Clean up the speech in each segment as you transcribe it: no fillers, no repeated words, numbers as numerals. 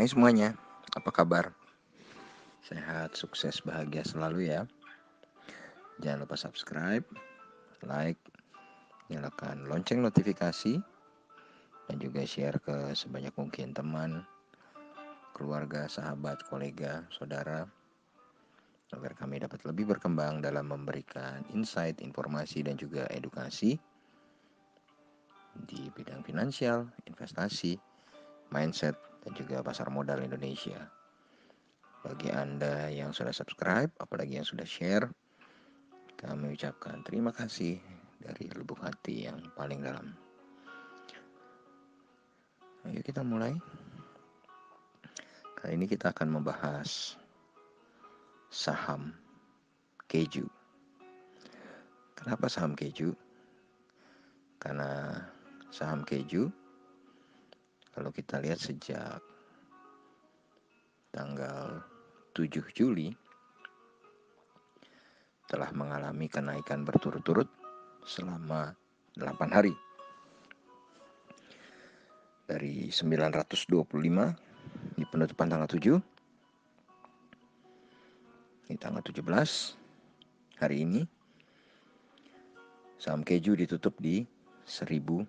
Hai semuanya, apa kabar? Sehat, sukses, bahagia selalu ya. Jangan lupa subscribe, like, nyalakan lonceng notifikasi, dan juga share ke sebanyak mungkin teman, keluarga, sahabat, kolega, saudara, agar kami dapat lebih berkembang dalam memberikan insight, informasi, dan juga edukasi di bidang finansial, investasi, mindset, dan juga pasar modal Indonesia. Bagi Anda yang sudah subscribe, apalagi yang sudah share, kami ucapkan terima kasih dari lubuk hati yang paling dalam. Ayo kita mulai. Kali ini kita akan membahas saham keju. Kenapa saham keju? Karena saham keju, kalau kita lihat sejak tanggal 7 Juli telah mengalami kenaikan berturut-turut selama 8 hari. Dari 925 di penutupan tanggal 7, di tanggal 17 hari ini saham keju ditutup di 1090.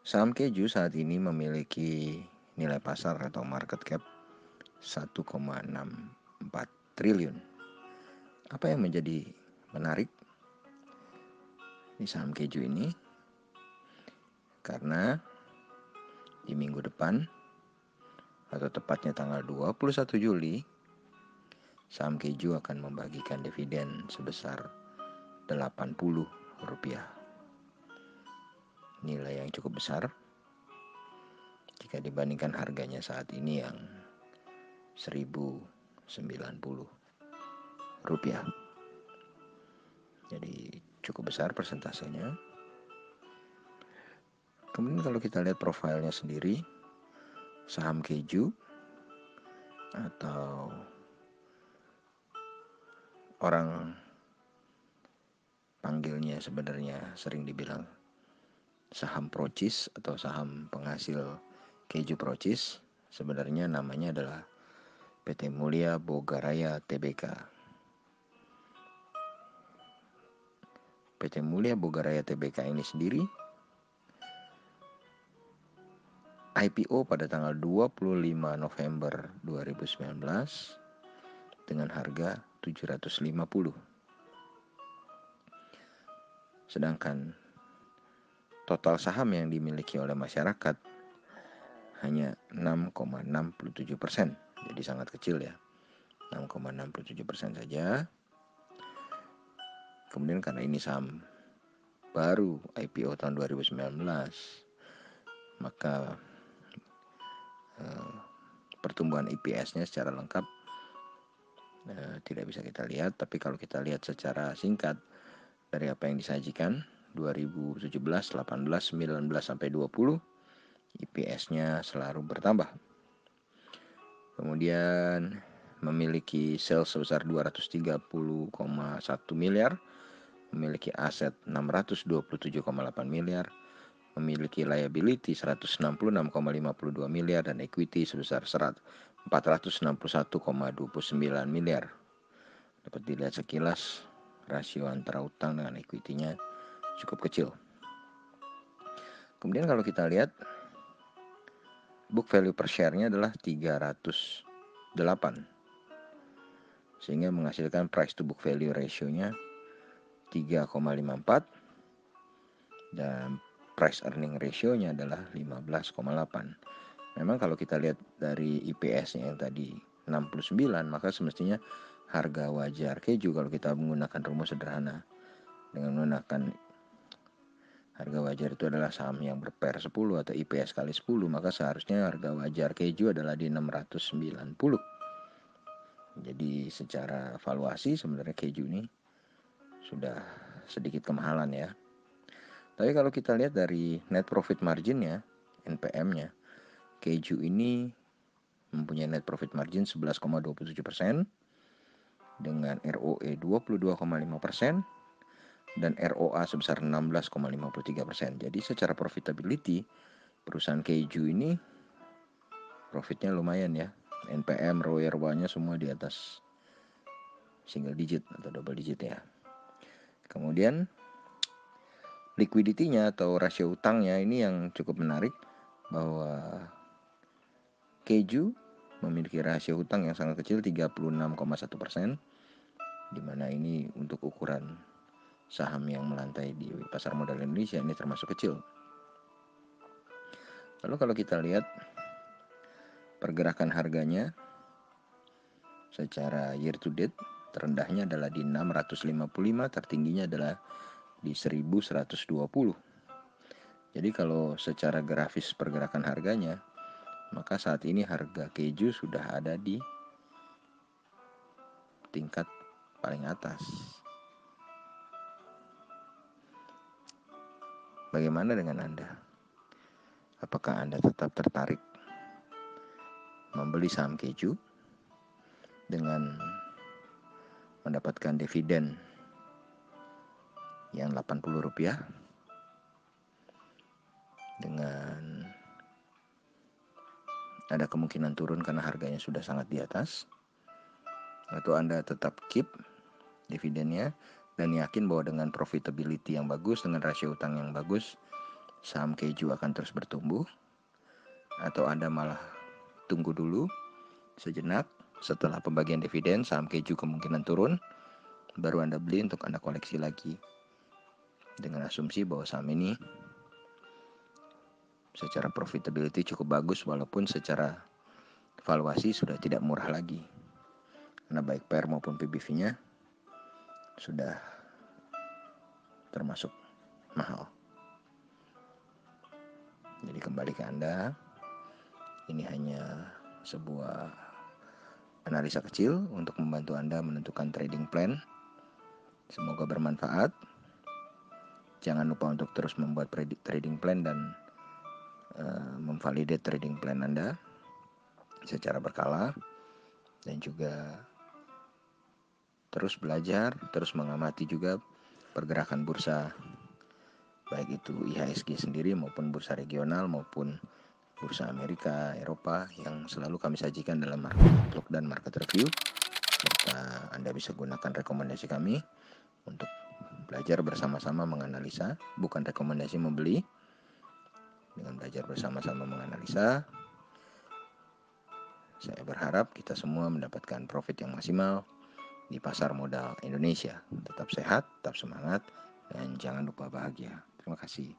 Saham keju saat ini memiliki nilai pasar atau market cap 1,64 triliun. Apa yang menjadi menarik di saham keju ini? Karena di minggu depan atau tepatnya tanggal 21 Juli saham keju akan membagikan dividen sebesar Rp80. Nilai yang cukup besar jika dibandingkan harganya saat ini yang Rp1090. Jadi cukup besar persentasenya. Kemudian kalau kita lihat profilnya sendiri, saham keju atau orang panggilnya sebenarnya sering dibilang saham procis atau saham penghasil keju procis, sebenarnya namanya adalah PT Mulia Bogaraya Tbk. PT Mulia Bogaraya Tbk ini sendiri IPO pada tanggal 25 November 2019 dengan harga 750. Sedangkan total saham yang dimiliki oleh masyarakat hanya 6,67%. Jadi sangat kecil ya. 6,67% saja. Kemudian karena ini saham baru IPO tahun 2019, maka pertumbuhan EPS-nya secara lengkap tidak bisa kita lihat. Tapi kalau kita lihat secara singkat dari apa yang disajikan 2017, 18, 19 sampai 20 EPS-nya selalu bertambah. Kemudian memiliki sales sebesar 230,1 miliar, memiliki aset 627,8 miliar, memiliki liability 166,52 miliar dan equity sebesar 461,29 miliar. Dapat dilihat sekilas rasio antara utang dengan equity-nya cukup kecil. Kemudian kalau kita lihat book value per share-nya adalah 308. Sehingga menghasilkan price to book value ratio-nya 3,54 dan price earning ratio-nya adalah 15,8. Memang kalau kita lihat dari EPS-nya yang tadi 69, maka semestinya harga wajar keju kalau kita menggunakan rumus sederhana dengan menggunakan harga wajar itu adalah saham yang berper 10 atau IPS kali 10, maka seharusnya harga wajar keju adalah di 690. Jadi secara valuasi sebenarnya keju ini sudah sedikit kemahalan ya. Tapi kalau kita lihat dari net profit margin-nya, NPM-nya, keju ini mempunyai net profit margin 11,27% dengan ROE 22,5%, dan ROA sebesar 16,53%. Jadi secara profitability perusahaan keju ini profitnya lumayan ya. NPM, ROE, ROA-nya semua di atas single digit atau double digit ya. Kemudian liquidity-nya atau rasio utangnya ini yang cukup menarik, bahwa keju memiliki rasio utang yang sangat kecil 36,1%, di mana ini untuk ukuran saham yang melantai di pasar modal Indonesia ini termasuk kecil. Lalu kalau kita lihat pergerakan harganya secara year to date, terendahnya adalah di 655, tertingginya adalah di 1120. Jadi kalau secara grafis pergerakan harganya, maka saat ini harga keju sudah ada di tingkat paling atas. Bagaimana dengan Anda? Apakah Anda tetap tertarik membeli saham keju dengan mendapatkan dividen yang Rp80 dengan ada kemungkinan turun karena harganya sudah sangat di atas, atau Anda tetap keep dividennya dan yakin bahwa dengan profitability yang bagus, dengan rasio utang yang bagus, saham keju akan terus bertumbuh, atau Anda malah tunggu dulu sejenak, setelah pembagian dividen saham keju kemungkinan turun, baru Anda beli untuk Anda koleksi lagi dengan asumsi bahwa saham ini secara profitability cukup bagus walaupun secara valuasi sudah tidak murah lagi, karena baik PER maupun PBV-nya sudah termasuk mahal. Jadi kembali ke Anda, ini hanya sebuah analisa kecil untuk membantu Anda menentukan trading plan. Semoga bermanfaat. Jangan lupa untuk terus membuat trading plan dan memvalidate trading plan Anda secara berkala, dan juga terus belajar, terus mengamati juga pergerakan bursa, baik itu IHSG sendiri maupun bursa regional maupun bursa Amerika, Eropa, yang selalu kami sajikan dalam market outlook dan market review, serta Anda bisa gunakan rekomendasi kami untuk belajar bersama-sama menganalisa, bukan rekomendasi membeli. Dengan belajar bersama-sama menganalisa, saya berharap kita semua mendapatkan profit yang maksimal di pasar modal Indonesia. Tetap sehat, tetap semangat, dan jangan lupa bahagia. Terima kasih.